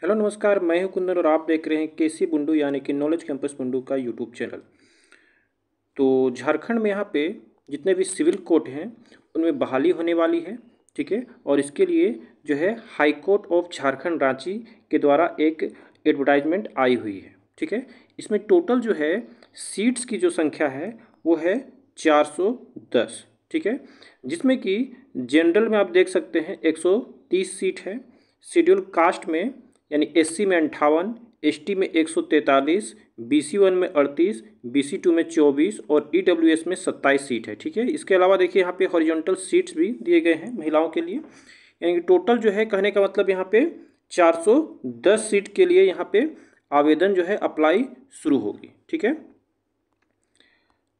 Hello नमस्कार, मैं हूं कुंदन और आप देख रहे हैं केसी बुंडू यानी कि नॉलेज कैंपस बुंडू का यूट्यूब चैनल। तो झारखंड में यहाँ पे जितने भी सिविल कोर्ट हैं उनमें बहाली होने वाली है, ठीक है। और इसके लिए जो है high court of Jharkhand Ranchi के द्वारा एक एडवर्टाइजमेंट आई हुई है, ठीक है। इसमें टोटल जो है सीट्स की जो संख्या है वो है 410, ठीक है। जिसमें कि जनरल में आप देख सकते हैं 130 सीट है, शेड्यूल कास्ट में यानी एससी में 58, एसटी में 143, BC1 में 38, BC2 में 24 और EWS में 27 सीट है, ठीक है। इसके अलावा देखिए यहाँ पे हॉरिजॉन्टल सीट्स भी दिए गए हैं महिलाओं के लिए, यानी कि टोटल जो है कहने का मतलब यहाँ पे 410 सीट के लिए यहाँ पे आवेदन जो है अप्लाई शुरू होगी, ठीक है।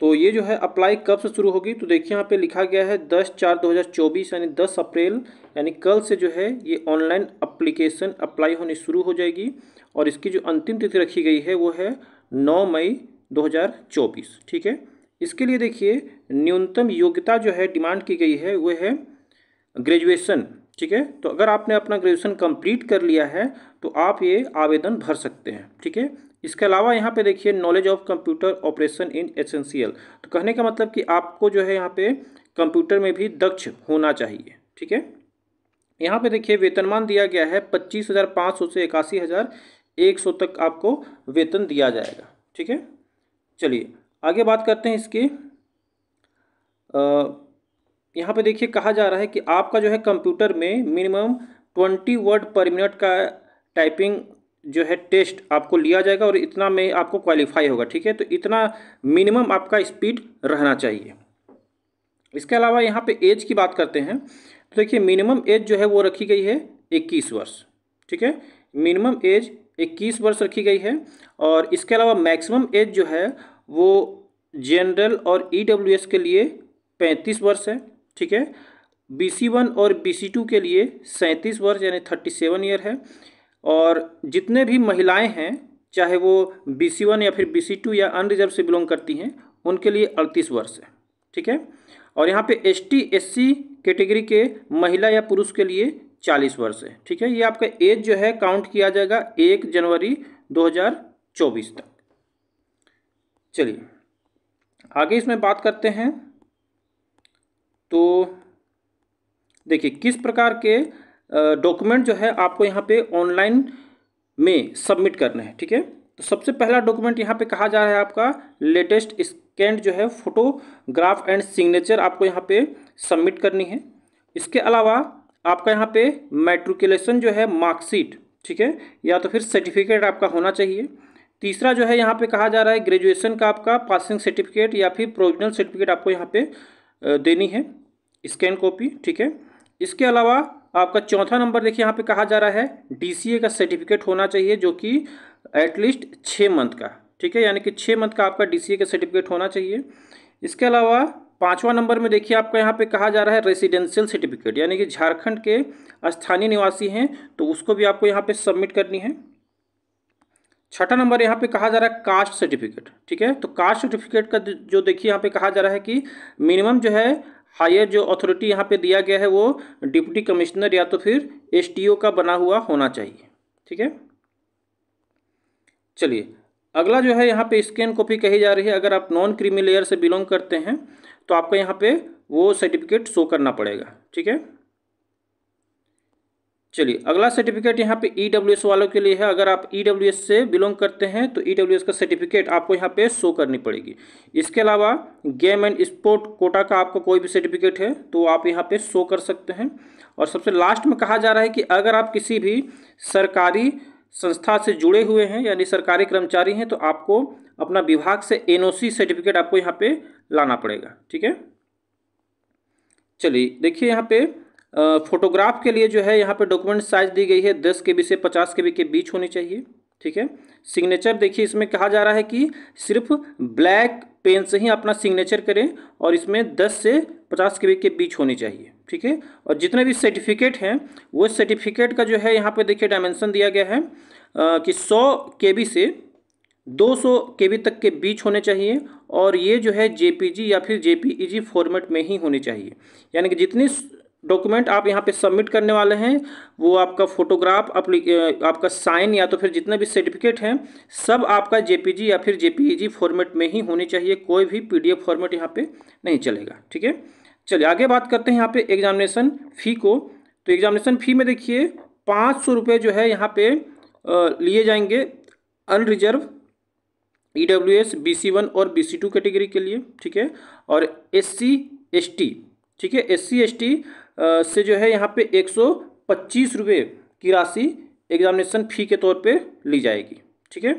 तो ये जो है अप्लाई कब से शुरू होगी, तो देखिए यहाँ पे लिखा गया है 10/4/2024 यानी 10 अप्रैल यानी कल से जो है ये ऑनलाइन एप्लीकेशन अप्लाई होनी शुरू हो जाएगी। और इसकी जो अंतिम तिथि रखी गई है वो है 9 मई 2024, ठीक है। इसके लिए देखिए न्यूनतम योग्यता जो है डिमांड की गई है वो है ग्रेजुएशन, ठीक है। तो अगर आपने अपना ग्रेजुएशन कंप्लीट कर लिया है तो आप ये आवेदन भर सकते हैं, ठीक है। इसके अलावा यहाँ पे देखिए knowledge of computer operation in essential, तो कहने का मतलब कि आपको जो है यहाँ पे कंप्यूटर में भी दक्ष होना चाहिए, ठीक है। यहाँ पे देखिए वेतनमान दिया गया है 25,500 से 81,100 तक आपको वेतन दिया जाएगा, ठीक है। चलिए आगे बात करते हैं इसकी। यहाँ पे देखिए कहा जा रहा है कि आपका जो है कंप्यूटर में मिनिमम 20 वर्ड पर मिनट का टाइपिंग जो है टेस्ट आपको लिया जाएगा और इतना में आपको क्वालिफाई होगा, ठीक है। तो इतना मिनिमम आपका स्पीड रहना चाहिए। इसके अलावा यहाँ पे एज की बात करते हैं तो देखिए मिनिमम एज जो है वो रखी गई है 21 वर्ष, ठीक है। मिनिमम एज 21 वर्ष रखी गई है। और इसके अलावा मैक्सिमम एज जो है वो जनरल और EWS के लिए 35 वर्ष है, ठीक है। BC1 और BC2 के लिए 37 वर्ष यानी 37 ईयर है। और जितने भी महिलाएं हैं चाहे वो BC1 या फिर BC2 या अनरिजर्व से बिलोंग करती हैं उनके लिए 38 वर्ष है, ठीक है। और यहाँ पे ST SC कैटेगरी के महिला या पुरुष के लिए 40 वर्ष है, ठीक है। ये आपका एज जो है काउंट किया जाएगा 1 जनवरी 2024 तक। चलिए आगे इसमें बात करते हैं। तो देखिए किस प्रकार के डॉक्यूमेंट जो है आपको यहाँ पे ऑनलाइन में सबमिट करना है, ठीक है। तो सबसे पहला डॉक्यूमेंट यहाँ पे कहा जा रहा है आपका लेटेस्ट स्कैन जो है फोटोग्राफ एंड सिग्नेचर आपको यहाँ पे सबमिट करनी है। इसके अलावा आपका यहाँ पे मैट्रिकुलेशन जो है मार्कशीट, ठीक है, या तो फिर सर्टिफिकेट आपका होना चाहिए। तीसरा जो है यहाँ पे कहा जा रहा है ग्रेजुएशन का आपका पासिंग सर्टिफिकेट या फिर प्रोविजनल सर्टिफिकेट आपको यहाँ पे देनी है, स्कैन कॉपी, ठीक है। इसके अलावा आपका चौथा नंबर देखिए यहाँ पे कहा जा रहा है DCA का सर्टिफिकेट होना चाहिए जो कि एटलीस्ट 6 मंथ का, ठीक है, यानी कि 6 मंथ का आपका DCA का सर्टिफिकेट होना चाहिए। इसके अलावा पाँचवा नंबर में देखिए आपका यहाँ पे कहा जा रहा है रेसिडेंशियल सर्टिफिकेट, यानी कि झारखंड के स्थानीय निवासी हैं तो उसको भी आपको यहाँ पे सबमिट करनी है। छठा नंबर यहाँ पे कहा जा रहा है कास्ट सर्टिफिकेट, ठीक है। तो कास्ट सर्टिफिकेट का जो देखिए यहाँ पे कहा जा रहा है कि मिनिमम जो है हायर जो अथॉरिटी यहाँ पे दिया गया है वो डिप्टी कमिश्नर या तो फिर STO का बना हुआ होना चाहिए, ठीक है। चलिए अगला जो है यहाँ पे स्कैन कॉपी कही जा रही है। अगर आप नॉन क्रीमी लेयर से बिलोंग करते हैं तो आपको यहाँ पे वो सर्टिफिकेट शो करना पड़ेगा, ठीक है। चलिए अगला सर्टिफिकेट यहाँ पे EWS वालों के लिए है। अगर आप EWS से बिलोंग करते हैं तो EWS का सर्टिफिकेट आपको यहाँ पे शो करनी पड़ेगी। इसके अलावा गेम एंड स्पोर्ट कोटा का आपको कोई भी सर्टिफिकेट है तो आप यहाँ पे शो कर सकते हैं। और सबसे लास्ट में कहा जा रहा है कि अगर आप किसी भी सरकारी संस्था से जुड़े हुए हैं यानी सरकारी कर्मचारी हैं तो आपको अपना विभाग से NOC सर्टिफिकेट आपको यहाँ पे लाना पड़ेगा, ठीक है। चलिए देखिए यहाँ पे फोटोग्राफ के लिए जो है यहाँ पे डॉक्यूमेंट साइज दी गई है 10 KB से 50 KB के बीच होनी चाहिए, ठीक है। सिग्नेचर देखिए इसमें कहा जा रहा है कि सिर्फ ब्लैक पेन से ही अपना सिग्नेचर करें और इसमें 10 से 50 KB के बीच होनी चाहिए, ठीक है। और जितने भी सर्टिफिकेट हैं वो सर्टिफिकेट का जो है यहाँ पे देखिए डायमेंशन दिया गया है कि 100 KB से 200 KB तक के बीच होने चाहिए और ये जो है JPG या फिर JPEG फॉर्मेट में ही होनी चाहिए। यानी कि जितनी डॉक्यूमेंट आप यहाँ पे सबमिट करने वाले हैं वो आपका फोटोग्राफ, आपका साइन या तो फिर जितने भी सर्टिफिकेट हैं सब आपका जेपीजी या फिर जेपीईजी फॉर्मेट में ही होनी चाहिए, कोई भी पीडीएफ फॉर्मेट यहाँ पे नहीं चलेगा। ठीक है, चलिए आगे बात करते हैं यहाँ पे एग्जामिनेशन फ़ी को। तो एग्जामिनेशन फ़ी में देखिए 500 रुपये जो है यहाँ पे लिए जाएंगे अनरिजर्व EWS BC1 और BC2 कैटेगरी के लिए। ठीक है, और SC ST, ठीक है, SC ST से जो है यहाँ पे 125 रुपये की राशि एग्जामिनेशन फ़ी के तौर पे ली जाएगी। ठीक है,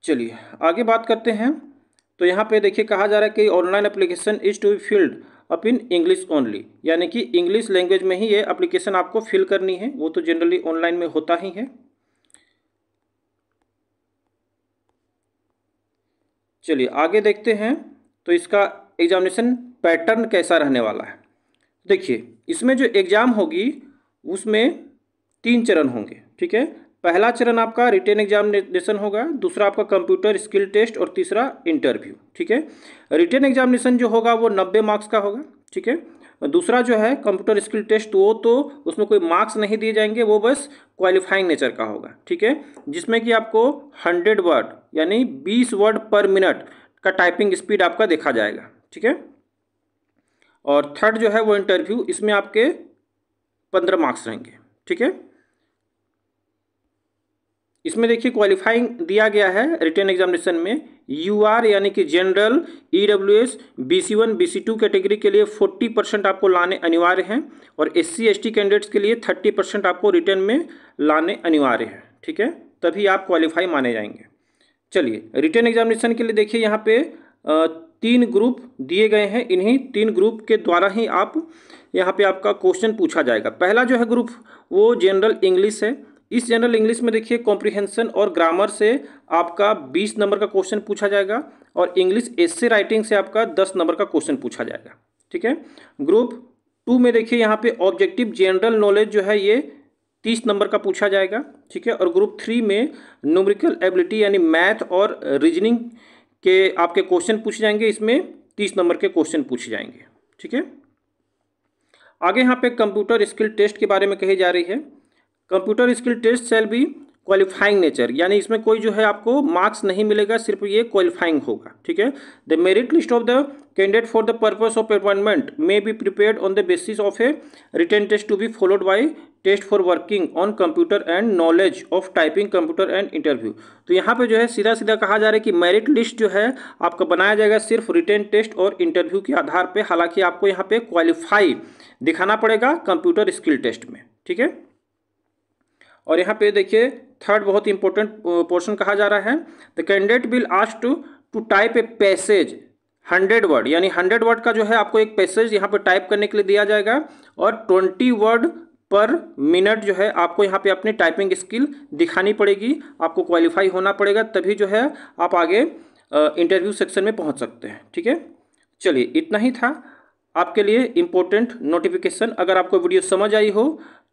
चलिए आगे बात करते हैं। तो यहाँ पे देखिए कहा जा रहा है कि online application is to be filled up in English only, यानी कि इंग्लिश लैंग्वेज में ही ये एप्लीकेशन आपको फिल करनी है, वो तो जनरली ऑनलाइन में होता ही है। चलिए आगे देखते हैं तो इसका एग्जामिनेशन पैटर्न कैसा रहने वाला है। देखिए इसमें जो एग्ज़ाम होगी उसमें 3 चरण होंगे। ठीक है, पहला चरण आपका रिटेन एग्जामिनेशन होगा, दूसरा आपका कंप्यूटर स्किल टेस्ट और तीसरा इंटरव्यू। ठीक है, रिटेन एग्जामिनेशन जो होगा वो 90 मार्क्स का होगा। ठीक है, दूसरा जो है कंप्यूटर स्किल टेस्ट वो तो उसमें कोई मार्क्स नहीं दिए जाएंगे, वो बस क्वालिफाइंग नेचर का होगा। ठीक है, जिसमें कि आपको 100 वर्ड यानी 20 वर्ड पर मिनट का टाइपिंग स्पीड आपका देखा जाएगा। ठीक है, और थर्ड जो है वो इंटरव्यू, इसमें आपके 15 मार्क्स रहेंगे। ठीक है, इसमें देखिए क्वालिफाइंग दिया गया है रिटन एग्जामिनेशन में UR यानी कि general EWS BC1 BC2 category के लिए 40% आपको लाने अनिवार्य हैं और SC ST कैंडिडेट्स के लिए 30% आपको रिटन में लाने अनिवार्य है। ठीक है, तभी आप क्वालिफाई माने जाएंगे। चलिए रिटन एग्जामिनेशन के लिए देखिए यहाँ पे 3 ग्रुप दिए गए हैं, इन्हीं 3 ग्रुप के द्वारा ही आप यहाँ पे आपका क्वेश्चन पूछा जाएगा। पहला जो है ग्रुप वो जनरल इंग्लिश है। इस जनरल इंग्लिश में देखिए कॉम्प्रिहेंशन और ग्रामर से आपका 20 नंबर का क्वेश्चन पूछा जाएगा और इंग्लिश एस्से राइटिंग से आपका 10 नंबर का क्वेश्चन पूछा जाएगा। ठीक है, ग्रुप 2 में देखिए यहाँ पे ऑब्जेक्टिव जनरल नॉलेज जो है ये 30 नंबर का पूछा जाएगा। ठीक है, और ग्रुप 3 में न्यूमेरिकल एबिलिटी यानी मैथ और रीजनिंग के आपके क्वेश्चन पूछे जाएंगे, इसमें 30 नंबर के क्वेश्चन पूछे जाएंगे। ठीक है, आगे यहाँ पे कंप्यूटर स्किल टेस्ट के बारे में कही जा रही है। Computer skill test shall be qualifying nature, यानी इसमें कोई जो है आपको मार्क्स नहीं मिलेगा, सिर्फ ये क्वालिफाइंग होगा। ठीक है, the merit list of the candidate for the purpose of appointment may be prepared on the basis of a written test to be followed by test for working on computer and knowledge of typing computer and interview. तो यहाँ पे जो है सीधा सीधा कहा जा रहा है कि मेरिट लिस्ट जो है आपका बनाया जाएगा सिर्फ रिटन टेस्ट और इंटरव्यू के आधार पर, हालांकि आपको यहाँ पे क्वालिफाई दिखाना पड़ेगा कंप्यूटर स्किल टेस्ट में। ठीक है, और यहाँ पे देखिए थर्ड बहुत इंपॉर्टेंट पोर्शन कहा जा रहा है, the candidate will asked to type a passage 100 word, यानी 100 वर्ड का जो है आपको एक पैसेज यहाँ पे टाइप करने के लिए दिया जाएगा और 20 वर्ड पर मिनट जो है आपको यहाँ पे अपनी टाइपिंग स्किल दिखानी पड़ेगी, आपको क्वालिफाई होना पड़ेगा, तभी जो है आप आगे इंटरव्यू सेक्शन में पहुँच सकते हैं। ठीक है, चलिए इतना ही था आपके लिए इम्पोर्टेंट नोटिफिकेशन। अगर आपको वीडियो समझ आई हो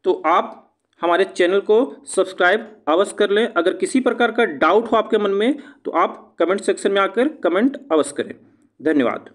तो आप हमारे चैनल को सब्सक्राइब अवश्य कर लें। अगर किसी प्रकार का डाउट हो आपके मन में तो आप कमेंट सेक्शन में आकर कमेंट अवश्य करें। धन्यवाद।